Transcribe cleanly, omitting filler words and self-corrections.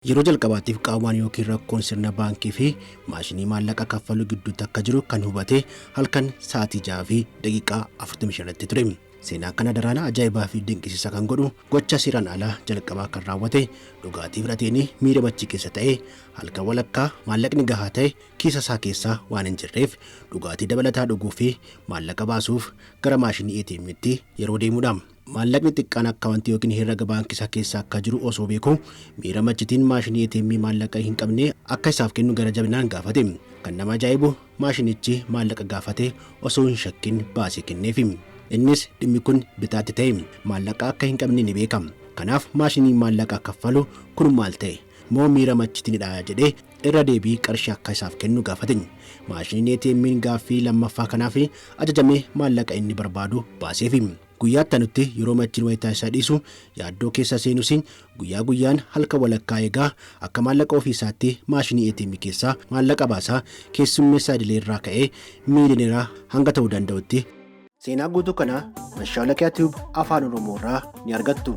Yeroo jalqabaatiif qaawwaan yookiin rakkoon sirna baankii fi maashinii maallaqa kaffaluu gidduutti akka jiru kan hubate halkan sa'aatii 6 fi daqiiqaa 45tti ture. Seenaa kana daraana ajaa'ibaa fi dinqisiisaa kan godhu gocha seeraan alaa jalqabaa kan raawwate dhugaatii fudhateen miira machii keessa ta'e halkan walakkaa maallaqni gahaa ta'e kiisa isaa keessaa waan hin jirreef dhugaatii dabalataa dhuguu fi maallaqa baasuuf gara maashinii ATM'tti yeroo deemudha. Maallaqni xiqqaan akka wanti yookiin herrega baankii isaa keessa akka jiru osoo beeku miira machitiin maashinii ATM maallaqa hin qabne akka isaaf kennu gara jabinaan gaafate. Kan nama ajaa'ibu maashinichi maallaqa gaafate osoo hin shakkin baasee kenneef. Innis dhimmi kun bitaatti ta'e maallaqa akka hin qabne ni beeka. Kanaaf maashinii maallaqa kaffalu kun maal ta'e moo miira machitiinidha jedhee irra deebii qarshii akka isaaf kennu gaafate. Maashiniin ATM gaaffii lammaffaa kanaaf ajajamee maallaqa inni barbaadu baaseef. Guyyaatti nuti yeroo machiin wayitaa isaa dhiisu yaaddoo keessa seenus guyyaa guyyaan halka walakkaa eegaa akka maallaqa ofiisaatti maashinii ATM keessaa maallaqa baasaa keessummeessaa idilee irraa ka'ee miiliyoneeraa hanga ta'uu danda'utti. Seenaa guutuu kana Mashaalaqaa Tube Afaan Oromoo irraa ni argattu.